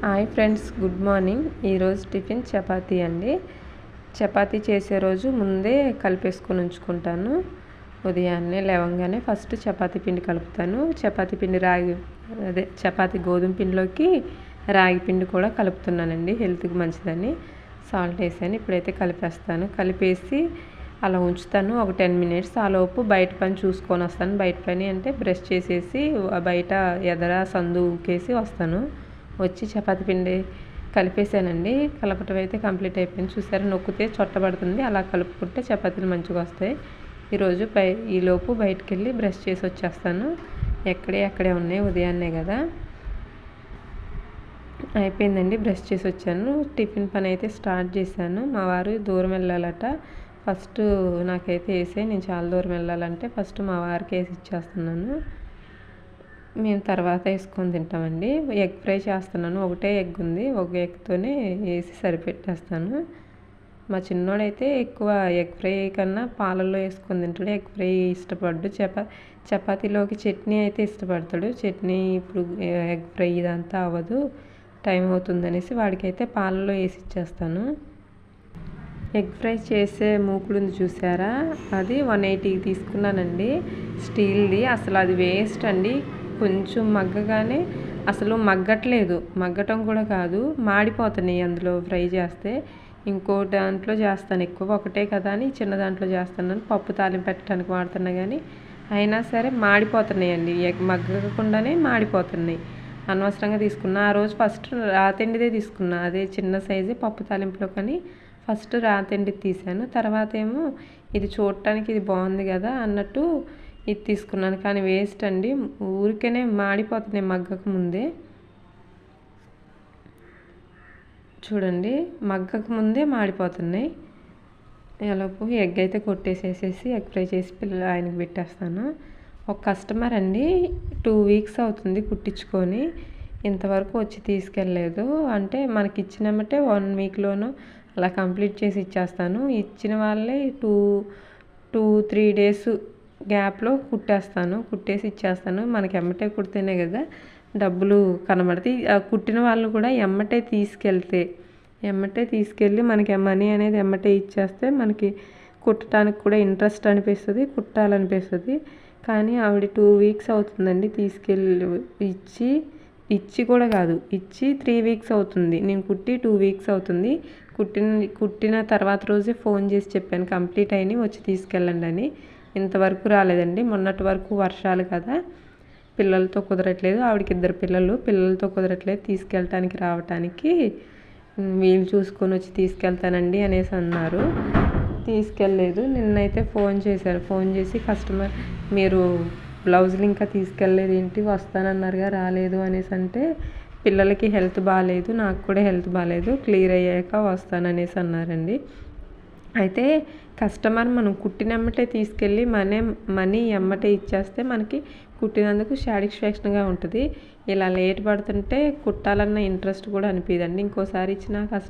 Hi friends, good morning. ఈరోజు tiffin chapati అండి. చపాతీ చేసే రోజు ముందే కలిపేసుకొని ఉంచుకుంటాను. ఉదయాన్నే లేవగానే ఫస్ట్ చపాతీ పిండి కలుపుతాను. చపాతీ పిండి చపాతీ గోధుమ పిండిలోకి రాగి పిండి కూడా కలుపుతున్నానండి, హెల్త్కి మంచిదని. సాల్ట్ వేసాను. ఇప్పుడైతే కలిపేస్తాను. కలిపేసి అలా ఉంచుతాను ఒక 10 మినిట్స్. ఆలోపు బయట పని చూసుకొని వస్తాను. బయట పని అంటే బ్రష్ చేసేసి బయట ఎదర సందు ఊకేసి వస్తాను. వచ్చి చపాతీ పిండి కలిపేసానండి. కలపటం అయితే కంప్లీట్ అయిపోయింది. చూసారా, నొక్కితే చొట్టబడుతుంది. అలా కలుపుకుంటే చపాతీలు మంచిగా వస్తాయి. ఈరోజు ఈలోపు బయటకు వెళ్ళి బ్రష్ చేసి వచ్చేస్తాను. అక్కడే ఉన్నాయి, ఉదయాన్నే కదా. అయిపోయిందండి, బ్రష్ చేసి వచ్చాను. టిఫిన్ పని అయితే స్టార్ట్ చేశాను. మా వారు దూరం వెళ్ళాలట. ఫస్ట్ నాకైతే వేసే, నేను చాలా దూరం వెళ్ళాలంటే ఫస్ట్ మా వారికి వేసి ఇచ్చేస్తున్నాను. మేము తర్వాత వేసుకొని తింటామండి. ఎగ్ ఫ్రై చేస్తున్నాను. ఒకటే ఎగ్ ఉంది, ఒక ఎగ్తోనే వేసి సరిపెట్టేస్తాను. మా చిన్నోడైతే ఎక్కువ ఎగ్ ఫ్రై కన్నా పాలల్లో వేసుకొని తింటాడు. ఎగ్ ఫ్రై ఇష్టపడ్డు. చపాతీలోకి చట్నీ అయితే ఇష్టపడతాడు. చట్నీ ఇప్పుడు ఎగ్ ఫ్రై ఇదంతా అవ్వదు, టైం అవుతుందనేసి వాడికైతే పాలల్లో వేసి ఇచ్చేస్తాను. ఎగ్ ఫ్రై చేసే మూకుడుంది చూసారా, అది 180కి తీసుకున్నానండి, స్టీల్ది. అసలు అది వేస్ట్ అండి. కొంచెం మగ్గగానే అసలు మగ్గట్లేదు, మగ్గటం కూడా కాదు, మాడిపోతున్నాయి అందులో ఫ్రై చేస్తే. ఇంకో దాంట్లో చేస్తాను ఎక్కువ, ఒకటే కదా అని చిన్న దాంట్లో చేస్తున్నాను. పప్పు తాలింపు పెట్టడానికి వాడుతున్నా కానీ అయినా సరే మాడిపోతున్నాయండి, మగ్గకుండానే మాడిపోతున్నాయి. అనవసరంగా తీసుకున్నా. ఆ రోజు ఫస్ట్ రాతిండిదే తీసుకున్నా, అదే చిన్న సైజే పప్పు తాలింపులో. కానీ ఫస్ట్ రాతిండి తీసాను. తర్వాత ఏమో ఇది చూడటానికి ఇది బాగుంది కదా అన్నట్టు ఇది తీసుకున్నాను. కానీ వేస్ట్ అండి, ఊరికేనే మాడిపోతున్నాయి మగ్గక ముందే. చూడండి, మగ్గక ముందే మాడిపోతున్నాయి. ఎలాగో ఎగ్ అయితే కొట్టేసేసేసి ఎగ్ ఫ్రై చేసి ఆయనకి పెట్టేస్తాను. ఒక కస్టమర్ అండి, 2 వీక్స్ అవుతుంది కుట్టించుకొని, ఇంతవరకు వచ్చి తీసుకెళ్ళలేదు. అంటే మనకి ఇచ్చినమంటే 1 వీక్లోనూ అలా కంప్లీట్ చేసి ఇచ్చేస్తాను. ఇచ్చిన వాళ్ళే 2-3 డేస్ గ్యాప్లో కుట్టేసి ఇచ్చేస్తాను. మనకి ఎమ్మటే కుడితేనే కదా డబ్బులు కనబడతాయి. కుట్టిన వాళ్ళు కూడా ఎమ్మటే తీసుకెళ్ళి మనకి మనీ అనేది ఎమ్మటే ఇచ్చేస్తే మనకి కుట్టడానికి కూడా ఇంట్రెస్ట్ అనిపిస్తుంది, కుట్టాలనిపిస్తుంది. కానీ ఆవిడ 2 వీక్స్ అవుతుందండి తీసుకెళ్ళి ఇచ్చి కూడా కాదు, ఇచ్చి 3 వీక్స్ అవుతుంది. నేను కుట్టి 2 వీక్స్ అవుతుంది. కుట్టిన తర్వాత రోజే ఫోన్ చేసి చెప్పాను, కంప్లీట్ అయినాయి, వచ్చి తీసుకెళ్ళండి అని. ఇంతవరకు రాలేదండి. మొన్నటి వరకు వర్షాలు కదా, పిల్లలతో కుదరట్లేదు. ఆవిడకి 2 పిల్లలతో కుదరట్లేదు తీసుకెళ్ళటానికి రావటానికి. వీళ్ళు చూసుకొని వచ్చి తీసుకెళ్తానండి అనేసి అన్నారు. తీసుకెళ్ళలేదు. నిన్నైతే ఫోన్ చేసి, కస్టమర్ మీరు బ్లౌజులు ఇంకా తీసుకెళ్ళలేదు ఏంటి, వస్తానన్నారుగా రాలేదు అనేసి అంటే, పిల్లలకి హెల్త్ బాగాలేదు, నాకు కూడా హెల్త్ బాగాలేదు, క్లియర్ అయ్యాక వస్తాననేసి అన్నారండి. అయితే కస్టమర్ మనం కుట్టినమ్మటే తీసుకెళ్ళి మనీ ఎమ్మటే ఇచ్చేస్తే మనకి కుట్టినందుకు సాటిస్ఫాక్షన్గా ఉంటుంది. ఇలా లేట్ పడుతుంటే కుట్టాలన్న ఇంట్రెస్ట్ కూడా అనిపించదండి. ఇంకోసారి ఇచ్చిన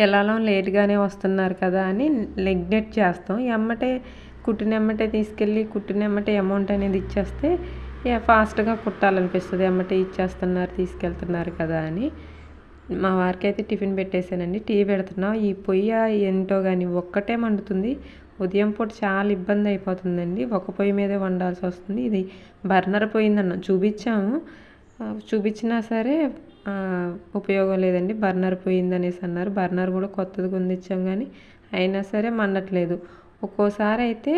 ఎలానో లేట్గానే వస్తున్నారు కదా అని నెగ్లెక్ట్ చేస్తాం. కుట్టినమ్మటే తీసుకెళ్ళి కుట్టినమ్మటే అమౌంట్ అనేది ఇచ్చేస్తే ఫాస్ట్గా కుట్టాలనిపిస్తుంది. ఎమ్మటే ఇచ్చేస్తున్నారు, తీసుకెళ్తున్నారు కదా అని. మా వారికి అయితే టిఫిన్ పెట్టేశానండి. టీ పెడుతున్నాం. ఈ పొయ్యి ఏంటో కానీ ఒక్కటే మండుతుంది. ఉదయం పూట చాలా ఇబ్బంది అయిపోతుందండి, ఒక పొయ్యి మీదే వండాల్సి వస్తుంది. ఇది బర్నర్ పోయిందన్న చూపించినా సరే ఉపయోగం లేదండి, బర్నర్ పోయిందనేసి అన్నారు. బర్నర్ కూడా కొత్తది కొనిచ్చాం కానీ అయినా సరే మండట్లేదు. ఒక్కోసారి అయితే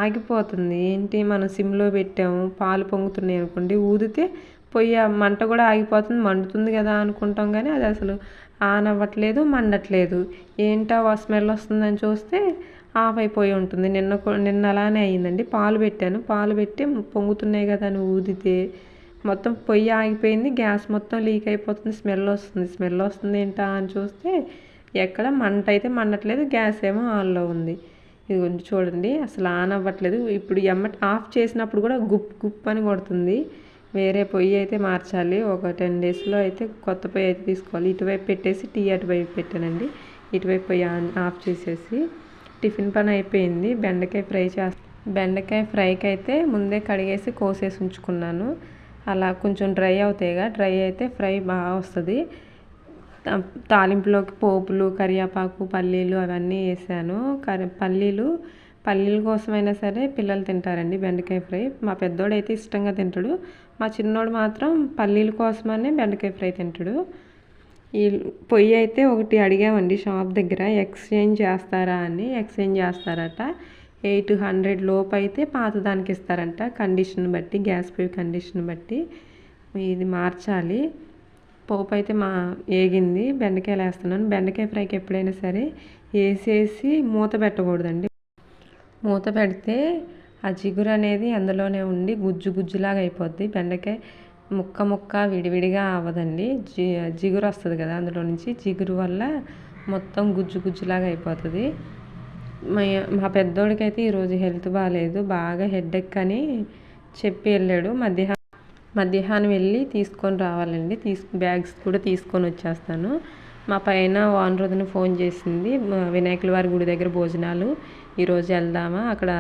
ఆగిపోతుంది. ఏంటి, మనం సిమ్లో పెట్టాము, పాలు పొంగుతున్నాయి అనుకోండి, ఊదితే పొయ్యి మంట కూడా ఆగిపోతుంది. మండుతుంది కదా అనుకుంటాం కానీ అది అసలు ఆన్ అవ్వట్లేదు, మండట్లేదు. ఏంటో స్మెల్ వస్తుందని చూస్తే ఆఫ్ అయిపోయి ఉంటుంది. నిన్న అలానే అయ్యిందండి. పాలు పెట్టి పొంగుతున్నాయి కదా అని ఊదితే మొత్తం పొయ్యి ఆగిపోయింది, గ్యాస్ మొత్తం లీక్ అయిపోతుంది, స్మెల్ వస్తుంది ఏంటా అని చూస్తే ఎక్కడ మంట అయితే మండట్లేదు, గ్యాస్ ఏమో ఆన్లో ఉంది. ఇది చూడండి, అసలు ఆన్ అవ్వట్లేదు. ఇప్పుడు ఆఫ్ చేసినప్పుడు కూడా గుప్ అని కొడుతుంది. వేరే పొయ్యి అయితే మార్చాలి. ఒక 10 డేస్లో అయితే కొత్త పొయ్యి అయితే తీసుకోవాలి. ఇటువైపు పెట్టేసి టీ అటువైపు పెట్టానండి. ఇటువైపు పొయ్యి ఆఫ్ చేసేసి టిఫిన్ పని అయిపోయింది. బెండకాయ ఫ్రైకి అయితే ముందే కడిగేసి కోసేసి ఉంచుకున్నాను. అలా కొంచెం డ్రై అవుతాయిగా, డ్రై అయితే ఫ్రై బాగా వస్తుంది. తాలింపులోకి పోపులు, కరివేపాకు, పల్లీలు అవన్నీ వేసాను. పల్లీల కోసమైనా సరే పిల్లలు తింటారండి బెండకాయ ఫ్రై. మా పెద్దోడైతే ఇష్టంగా తింటాడు, మా చిన్నోడు మాత్రం పల్లీల కోసమనే బెండకాయ ఫ్రై తింటాడు. ఈ పొయ్యి అయితే ఒకటి అడిగామండి షాప్ దగ్గర, ఎక్స్చేంజ్ చేస్తారా అని. ఎక్స్చేంజ్ చేస్తారట. 800 లోపు అయితే పాత దానికి ఇస్తారంట, కండిషన్ బట్టి, గ్యాస్ పొయ్యి కండిషన్ బట్టి. ఇది మార్చాలి. పోపు అయితే ఏగింది, బెండకాయలు వేస్తున్నాను. బెండకాయ ఫ్రైకి ఎప్పుడైనా సరే వేసేసి మూత పెట్టకూడదండి. మూత పెడితే ఆ జిగురు అనేది అందులోనే ఉండి గుజ్జు గుజ్జులాగా అయిపోద్ది. బెండకాయ ముక్క విడివిడిగా అవ్వదండి, జిగురు వస్తుంది కదా అందులో నుంచి. జిగురు వల్ల మొత్తం గుజ్జు గుజ్జులాగా అయిపోతుంది. మా పెద్దోడికైతే ఈరోజు హెల్త్ బాగాలేదు, బాగా హెడేక్ అని చెప్పి వెళ్ళాడు. మధ్యాహ్నం వెళ్ళి తీసుకొని రావాలండి. బ్యాగ్స్ కూడా తీసుకొని వచ్చేస్తాను. మా పైన ఓనర్ ఫోన్ చేసింది, వినాయకుల వారి గుడి దగ్గర భోజనాలు ఈరోజు వెళ్దామా, అక్కడ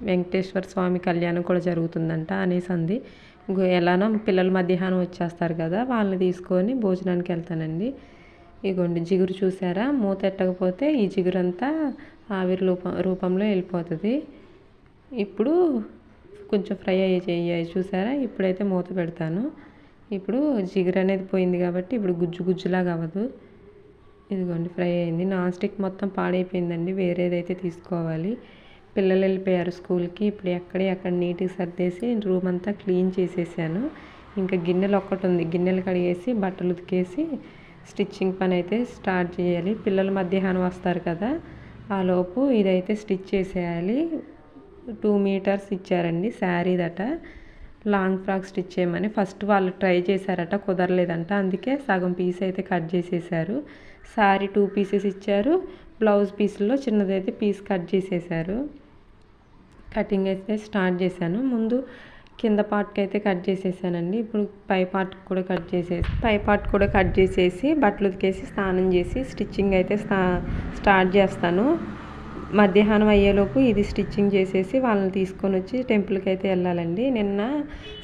వెంకటేశ్వర స్వామి కళ్యాణం కూడా జరుగుతుందంట అనేసి అంది. ఎలానో పిల్లలు మధ్యాహ్నం వచ్చేస్తారు కదా, వాళ్ళని తీసుకొని భోజనానికి వెళ్తానండి. ఇగోండి జిగురు చూసారా, మూత ఎట్టకపోతే ఈ జిగురంతా ఆవిరి రూపంలో వెళ్ళిపోతుంది. ఇప్పుడు కొంచెం ఫ్రై అయ్యాయి చూసారా. ఇప్పుడైతే మూత పెడతాను. ఇప్పుడు జిగురు అనేది పోయింది కాబట్టి ఇప్పుడు గుజ్జు గుజ్జులాగా అవ్వదు. ఇదిగోండి ఫ్రై అయింది. నాన్ స్టిక్ మొత్తం పాడైపోయిందండి, వేరేదైతే తీసుకోవాలి. పిల్లలు వెళ్ళిపోయారు స్కూల్కి. ఇప్పుడు ఎక్కడ నీట్గా సర్దేసి రూమ్ అంతా క్లీన్ చేసేసాను. ఇంకా గిన్నెలు ఒక్కటి ఉంది, గిన్నెలు కడిగేసి బట్టలు ఉతికేసి స్టిచ్చింగ్ పని అయితే స్టార్ట్ చేయాలి. పిల్లలు మధ్యాహ్నం వస్తారు కదా, ఆ లోపు ఇదైతే స్టిచ్ చేసేయాలి. 2 మీటర్స్ ఇచ్చారండి శారీదట, లాంగ్ ఫ్రాక్ స్టిచ్ చేయమని. ఫస్ట్ వాళ్ళు ట్రై చేశారట, కుదరలేదంట, అందుకే సగం పీస్ అయితే కట్ చేసేసారు. శారీ 2 పీసెస్ ఇచ్చారు, బ్లౌజ్ పీసుల్లో చిన్నదైతే పీస్ కట్ చేసేసారు. కటింగ్ అయితే స్టార్ట్ చేశాను. ముందు కింద పార్ట్కి అయితే కట్ చేసేసానండి. ఇప్పుడు పై పార్ట్ కూడా కట్ చేసేసి బట్టలు ఉతికేసి స్నానం చేసి స్టిచ్చింగ్ అయితే స్టార్ట్ చేస్తాను. మధ్యాహ్నం అయ్యేలోపు ఇది స్టిచ్చింగ్ చేసేసి వాళ్ళని తీసుకొని వచ్చి టెంపుల్కి అయితే వెళ్ళాలండి. నిన్న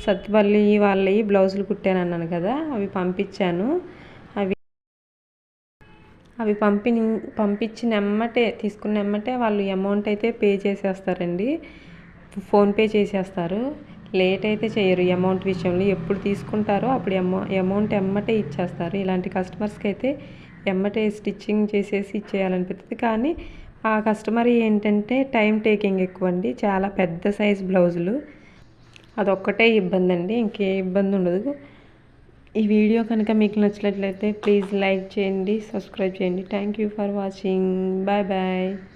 సత్తుపల్లి వాళ్ళవి బ్లౌజులు కుట్టాను అన్నాను కదా, అవి పంపించాను. అవి పంపించిన తీసుకున్న ఎమ్మటే వాళ్ళు అమౌంట్ అయితే పే చేసేస్తారండి, ఫోన్పే చేసేస్తారు. లేట్ అయితే చేయరు అమౌంట్ విషయంలో. ఎప్పుడు తీసుకుంటారో అప్పుడు అమౌంట్ ఎమ్మటే ఇచ్చేస్తారు. ఇలాంటి కస్టమర్స్కి అయితే ఎమ్మటే స్టిచ్చింగ్ చేసేసి ఇచ్చేయాలనిపిస్తుంది. కానీ ఆ కస్టమర్ ఏంటంటే టైం టేకింగ్ ఎక్కువ అండి, చాలా పెద్ద సైజ్ బ్లౌజులు, అదొక్కటే ఇబ్బంది అండి, ఇంకే ఇబ్బంది ఉండదు. ఈ వీడియో కనుక మీకు నచ్చినట్లయితే ప్లీజ్ లైక్ చేయండి, సబ్స్క్రైబ్ చేయండి. Thank you for watching. Bye bye.